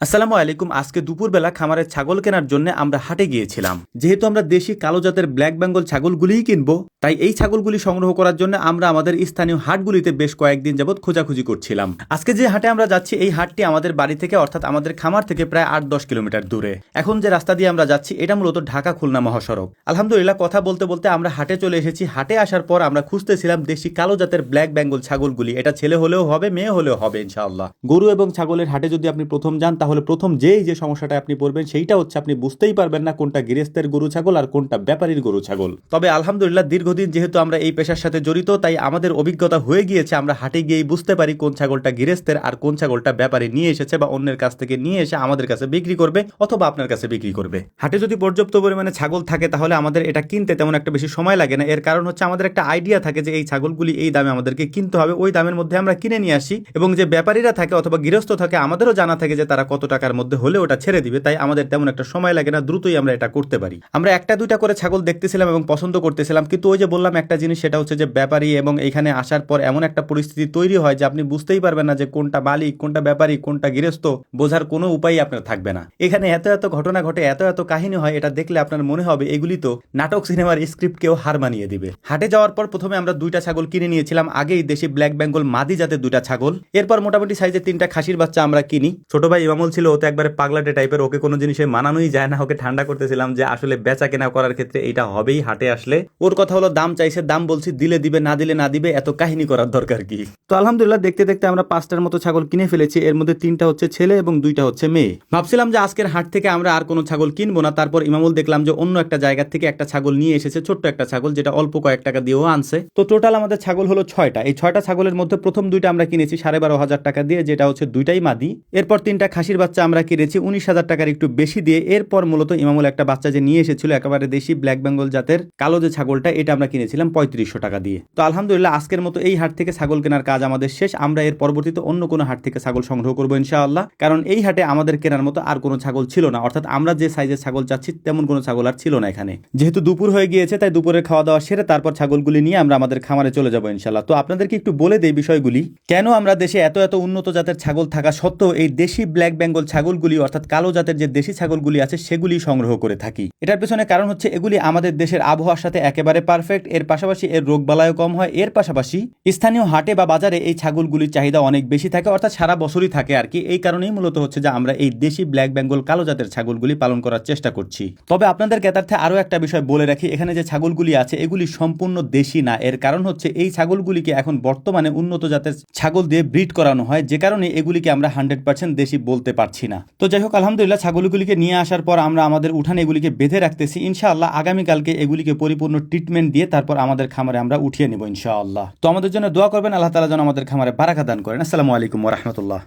আসসালামু আলাইকুম। আজকে দুপুরবেলা খামারের ছাগল কেনার জন্য আমরা হাটে গিয়েছিলাম। যেহেতু আমরা দেশি কালো জাতের ব্ল্যাক বেঙ্গল ছাগলগুলিই কিনবো, তাই এই ছাগলগুলি সংগ্রহ করার জন্য আমরা আমাদের স্থানীয় হাটগুলিতে বেশ কয়েকদিন যাবৎ খোঁজাখুঁজি করছিলাম। আজকে যে হাটে আমরা যাচ্ছি, এই হাটটি আমাদের বাড়ি থেকে অর্থাৎ আমাদের খামার থেকে প্রায় 8-10 কিলোমিটার দূরে। এখন যে রাস্তা দিয়ে আমরা যাচ্ছি এটা মূলত ঢাকা খুলনা মহাসড়ক। আলহামদুলিল্লাহ, কথা বলতে বলতে আমরা হাটে চলে এসেছি। হাটে আসার পর আমরা খুঁজতেছিলাম দেশি কালো জাতের ব্ল্যাক বেঙ্গল ছাগলগুলি। এটা ছেলে হলেও হবে, মেয়ে হলেও হবে ইনশাআল্লাহ। গরু এবং ছাগলের হাটে যদি আপনি প্রথম যান, তাহলে প্রথম যে সমস্যাটা আপনি পড়বেন সেইটা হচ্ছে আপনি বুঝতেই পারবেন না কোনটা গৃহস্থের গরু ছাগল আর কোনটা ব্যাপারীর গরু ছাগল। তবে আলহামদুলিল্লাহ, দীর্ঘদিন যেহেতু আমরা এই পেশার সাথে জড়িত, তাই আমাদের অভিজ্ঞতা হয়ে গিয়েছে। আমরা হাটে গিয়েই বুঝতে পারি কোন ছাগলটা গৃহস্থের আর কোন ছাগলটা ব্যাপারী নিয়ে এসেছে বা অন্যের কাছ থেকে নিয়ে এসে আমাদের কাছে বিক্রি করবে অথবা আপনার কাছে বিক্রি করবে। হাটে যদি পর্যাপ্ত পরিমাণে ছাগল থাকে তাহলে আমাদের এটা কিনতে তেমন একটা বেশি সময় লাগে না। এর কারণ হচ্ছে আমাদের একটা আইডিয়া থাকে যে এই ছাগলগুলি এই দামে আমাদেরকে কিনতে হবে, ওই দামের মধ্যে আমরা কিনে নিয়ে আসি। এবং যে ব্যাপারীরা থাকে অথবা গৃহস্থ থাকে, আমাদেরও জানা থাকে যে তারা কত টাকার মধ্যে হলে ওটা ছেড়ে দিবে। তাই আমাদের তেমন একটা সময় লাগে না, দ্রুতই আমরা এটা করতে পারি। আমরা একটা দুইটা করে ছাগল দেখতেছিলাম এবং পছন্দ করতেছিলাম, কিন্তু ওই যে বললাম একটা জিনিস, সেটা হচ্ছে যে ব্যাপারী এবং এখানে আসার পর এমন একটা পরিস্থিতি তৈরি হয় যে আপনি বুঝতেই পারবেন না যে কোনটা মালিক, কোনটা ব্যাপারী, কোনটা গৃহস্থ। বোঝার কোনো উপায় আপনার থাকবে না। এখানে এত এত ঘটনা ঘটে, এত এত কাহিনী হয়, এটা দেখলে আপনার মনে হবে এগুলি তো নাটক সিনেমার স্ক্রিপ্টকেও হার মানিয়ে দিবে। হাটে যাওয়ার পর প্রথমে আমরা দুইটা ছাগল কিনে নিয়েছিলাম। আগেই দেশি ব্ল্যাক বেঙ্গল মাদি জাতের দুইটা ছাগল। এরপর মোটামুটি সাইজের 3টা খাসির বাচ্চা আমরা কিনি। ছোট ভাই ইমামুল ছিল, ও তো একবারে পাগলাটে টাইপের, ওকে কোনো জিনিসে মানানোই যায় না। ওকে ঠান্ডা করতেছিলাম যে আসলে বেচা কেনা করার ক্ষেত্রে এটা হবেই হাটে আসলে। ওর কথা হলো দাম চাইছে, দাম বলছি দিলে দিবে, না দিলে না দিবে, এত কাহিনী করার দরকার কি? তো আলহামদুলিল্লাহ, দেখতে দেখতে আমরা 5টার মতো ছাগল কিনে ফেলেছি। এর মধ্যে 3টা হচ্ছে ছেলে এবং 2টা হচ্ছে মেয়ে। ভাবছিলাম যে আজকের হাট থেকে আমরা আর কোনো ছাগল কিনবো না। তারপর ইমামুল দেখলাম যে অন্য একটা জায়গা থেকে একটা ছাগল নিয়ে এসেছে, ছোট্ট একটা ছাগল, যেটা অল্প কয়েক টাকা দিয়েও আনছে। তো টোটাল আমাদের ছাগল হলো 6টা। এই 6টা ছাগলের মধ্যে প্রথম 2টা আমরা কিনেছি 12,500 টাকা দিয়ে, যেটা হচ্ছে 2টাই মাদি। এরপর 3টা খাসির বাচ্চা আমরা কিনেছি 19,000 টাকার একটু বেশি দিয়ে। এরপর মূলত ইমামুল একটা বাচ্চা যে নিয়ে এসেছিল একেবারে দেশি ব্ল্যাক বেঙ্গল জাতের কালো যে ছাগলটা, এটা আমরা কিনেছিলাম 3500 টাকা দিয়ে। তো আলহামদুলিল্লাহ, আজকের মতো এই হাট থেকে ছাগল কেনার কাজ আমাদের শেষ। আমরা এর পরবর্তীতে অন্য কোনো হাট থেকে ছাগল সংগ্রহ করবো ইনশাআল্লাহ, কারণ এই হাটে আমাদের কেনার মতো আর কোনো ছাগল ছিল না। অর্থাৎ আমরা যে সাইজের ছাগল চাচ্ছি তেমন কোনো ছাগল আর ছিল না এখানে। যেহেতু দুপুর হয়ে গিয়েছে, তাই দুপুরের খাওয়া দাওয়া সেরে তারপর ছাগলগুলি নিয়ে আমরা আমাদের খামারে চলে যাবো ইনশাআল্লাহ। তো আপনাদেরকে একটু বলে দেই বিষয়গুলি, কেন আমরা দেশে এত এত উন্নত জাতের ছাগল থাকা সত্ত্বেও এই দেশি ব্ল্যাক বেঙ্গল ছাগলগুলি অর্থাৎ কালো জাতের যে দেশি ছাগলগুলি আছে সেগুলি সংগ্রহ করে থাকি। এটার পেছনে কারণ হচ্ছে এগুলি আমাদের দেশের আবহাওয়ার সাথে একেবারে পারফেক্ট। এর পাশাপাশি এর রোগবালাইও কম হয়। এর পাশাপাশি স্থানীয় হাটে বা বাজারে এই ছাগলগুলির চাহিদা অনেক বেশি থাকে, অর্থাৎ সারা বছরই থাকে আর কি। এই কারণেই মূলত হচ্ছে যে আমরা এই দেশি ব্ল্যাক বেঙ্গল কালো জাতের ছাগলগুলি পালন করার চেষ্টা করছি। তবে আপনাদের জ্ঞাতার্থে আরও একটা বিষয় বলে রাখি, এখানে যে ছাগলগুলি আছে এগুলি সম্পূর্ণ দেশি না। এর কারণ হচ্ছে এই ছাগলগুলিকে এখন বর্তমানে উন্নত জাতের ছাগল দিয়ে ব্রিড করানো হয়, যে কারণে এগুলিকে আমরা 100% দেশি বলতে পারছি না। তো যাই হোক, আলহামদুলিল্লাহ, ছাগলগুলিকে নিয়ে আসার পর আমরা আমাদের উঠানে এগুলিকে বেঁধে রাখতেছি। ইনশাআল্লাহ আগামীকালকে এগুলিকে পরিপূর্ণ ট্রিটমেন্ট দিয়ে তারপর আমাদের খামারে আমরা উঠিয়ে নেব ইনশাআল্লাহ। তো আমাদের জন্য দোয়া করবেন, আল্লাহ তাআলা যেন আমাদের খামারে বারাকা দান করেন। আসসালামু আলাইকুম ওয়া রাহমাতুল্লাহ।